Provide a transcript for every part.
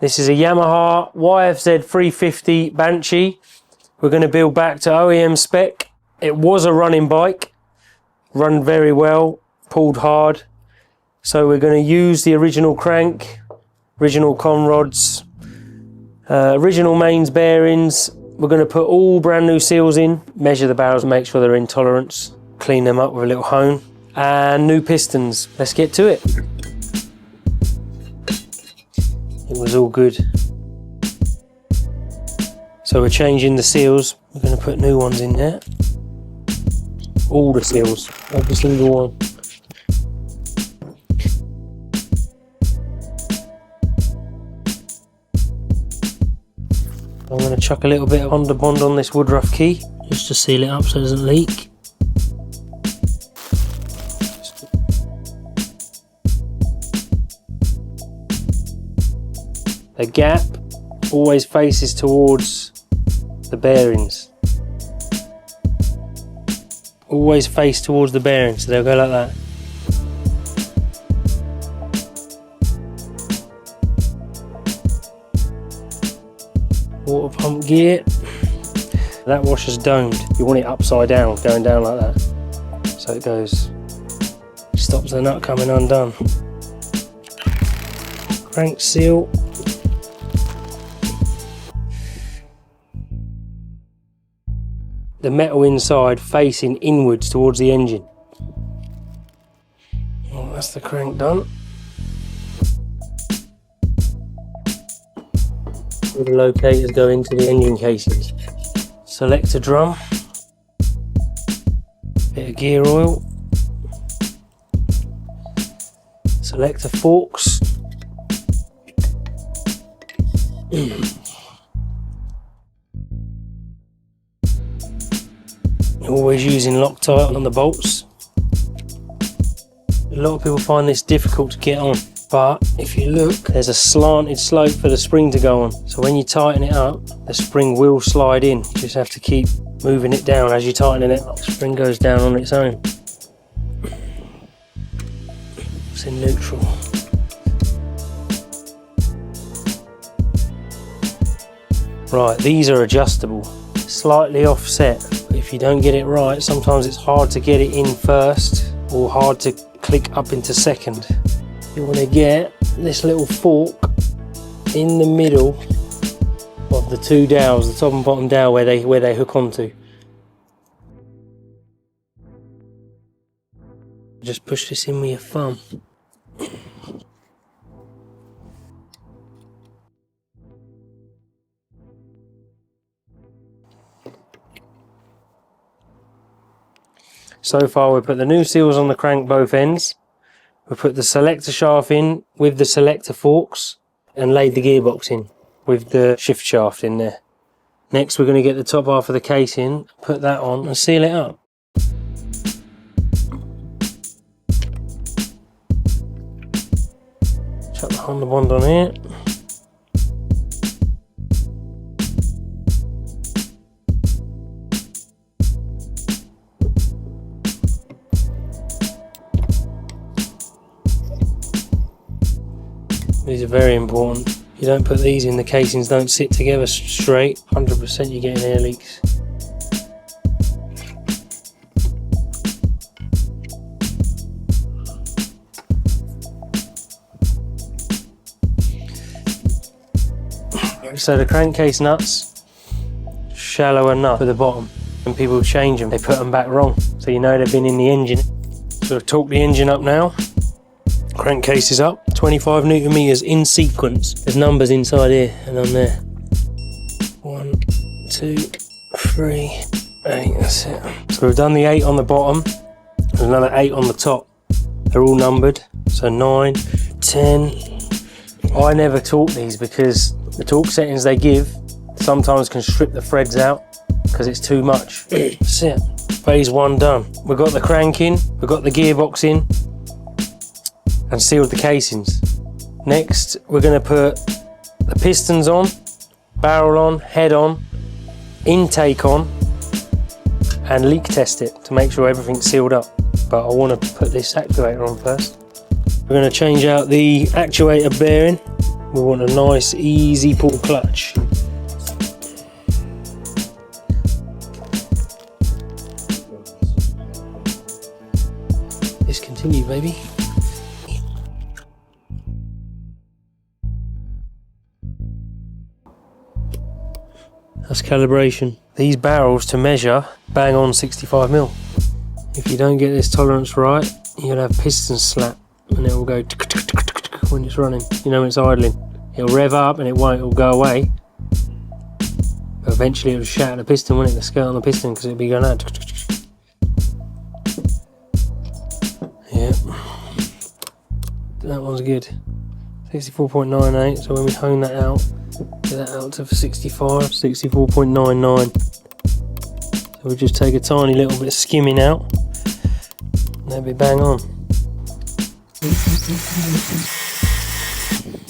This is a Yamaha YFZ 350 Banshee. We're going to build back to OEM spec. It was a running bike, run very well, pulled hard. So we're going to use the original crank, original con rods, original mains bearings. We're going to put all brand new seals in, measure the barrels, make sure they're in tolerance, clean them up with a little hone, and new pistons. Let's get to it. It was all good. So we're changing the seals. We're going to put new ones in there. All the seals, every single one. I'm going to chuck a little bit of Underbond on this Woodruff key, just to seal it up so it doesn't leak. The gap always faces towards the bearings. Always face towards the bearings, so they'll go like that. Water pump gear. That washer's domed. You want it upside down, going down like that. So it goes, stops the nut coming undone. Crank seal. The metal inside facing inwards towards the engine. Well, that's the crank done. All the locators go into the engine casings. Select a drum. Bit of gear oil. Select a forks. Always using Loctite on the bolts. A lot of people find this difficult to get on, but if you look, there's a slanted slope for the spring to go on. So when you tighten it up, the spring will slide in. You just have to keep moving it down as you're tightening it up. The spring goes down on its own. It's in neutral. Right, these are adjustable, slightly offset. If you don't get it right, sometimes it's hard to get it in first or hard to click up into second. You want to get this little fork in the middle of the two dowels, the top and bottom dowel where they hook onto. Just push this in with your thumb. So far we put the new seals on the crank both ends. We put the selector shaft in with the selector forks and laid the gearbox in with the shift shaft in there. Next we're going to get the top half of the case in, put that on and seal it up. Chuck the Underbond on here. These are very important. If you don't put these in, the casings don't sit together straight. 100% you're getting air leaks. So the crankcase nuts, shallower nut for the bottom. When people change them, they put them back wrong. So you know they've been in the engine. So I've torqued the engine up now. Crankcase is up, 25 Newton meters in sequence. There's numbers inside here and on there. 1, 2, 3, 8, that's it. So we've done the 8 on the bottom, there's another 8 on the top. They're all numbered, so 9, 10. I never torque these because the torque settings they give sometimes can strip the threads out because it's too much. That's it, phase 1 done. We've got the crank in, we've got the gearbox in, and sealed the casings. Next, we're going to put the pistons on, barrel on, head on, intake on, and leak test it to make sure everything's sealed up. But I want to put this actuator on first. We're going to change out the actuator bearing We want a nice easy pull clutch. Discontinue, baby. That's calibration. These barrels to measure bang on 65mm. If you don't get this tolerance right, you'll have piston slap and it will go when it's running. You know, when it's idling. It'll rev up and it won't, it'll go away. But eventually it'll shatter the piston, won't it? The skirt on the piston, because it'll be going out. Yeah. That one's good. 64.98, so when we hone that out, get that out to 65, 64.99. So we just take a tiny little bit of skimming out, and that'll be bang on.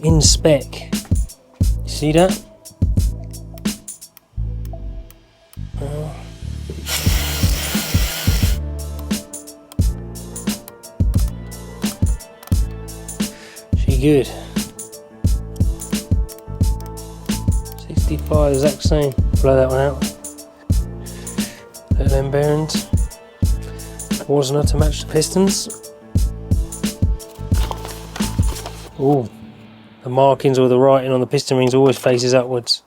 In spec. You see that? She good. 65, exact same. Blow that one out. Let them bearings. Wasner to match the pistons. Ooh, the markings or the writing on the piston rings always faces upwards.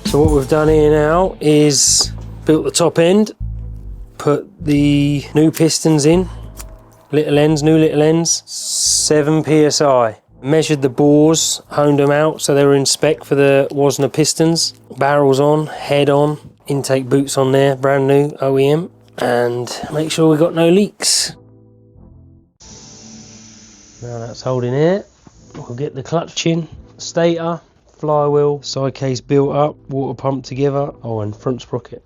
So what we've done here now is built the top end, put the new pistons in, little ends, new little ends, 7 psi. Measured the bores, honed them out so they were in spec for the Wasner pistons. Barrels on, head on, intake boots on there, brand new OEM, and make sure we got no leaks. Now that's holding here. We'll get the clutch in, stator, flywheel, side case built up, water pump together, oh, and front sprocket.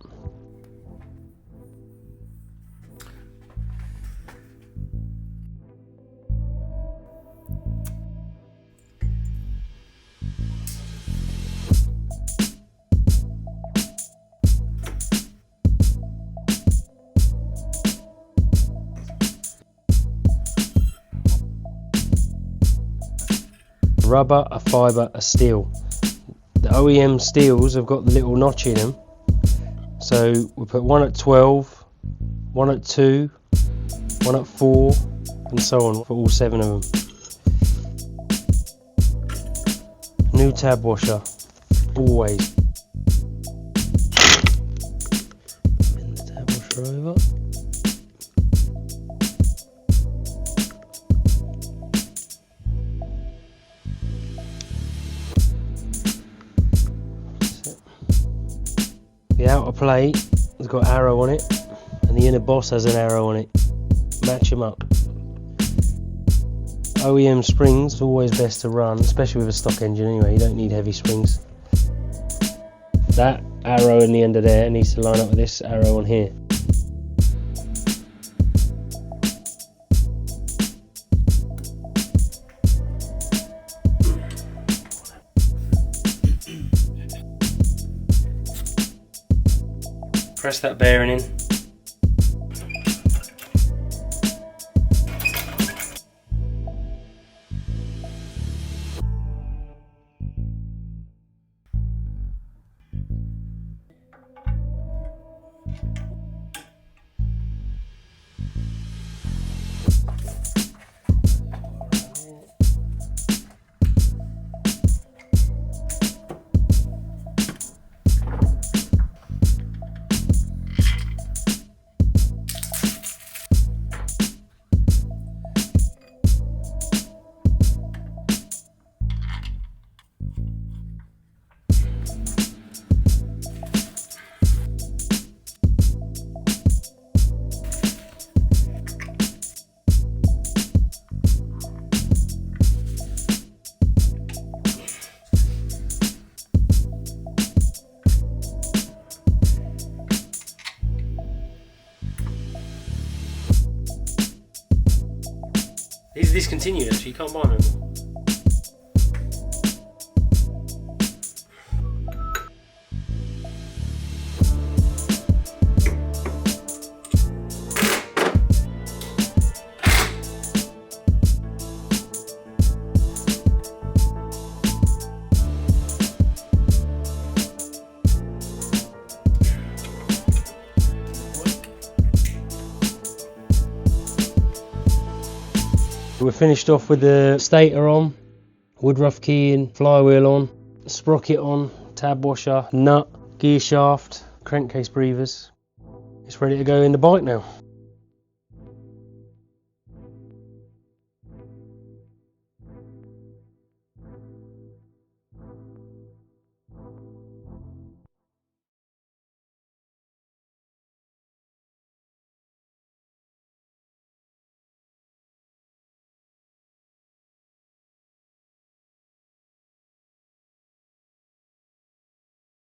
Rubber, a fibre, a steel. The OEM steels have got the little notch in them, so we put one at 12, one at 2, one at 4, and so on for all 7 of them. New tab washer, always. Bend the tab washer over. The outer plate has got an arrow on it, and the inner boss has an arrow on it. Match them up. OEM springs are always best to run, especially with a stock engine anyway. You don't need heavy springs. That arrow in the end of there needs to line up with this arrow on here. Press that bearing in. These are discontinued actually, you can't buy them anymore. We're finished off with the stator on, woodruff keying, flywheel on, sprocket on, tab washer, nut, gear shaft, crankcase breathers. It's ready to go in the bike now.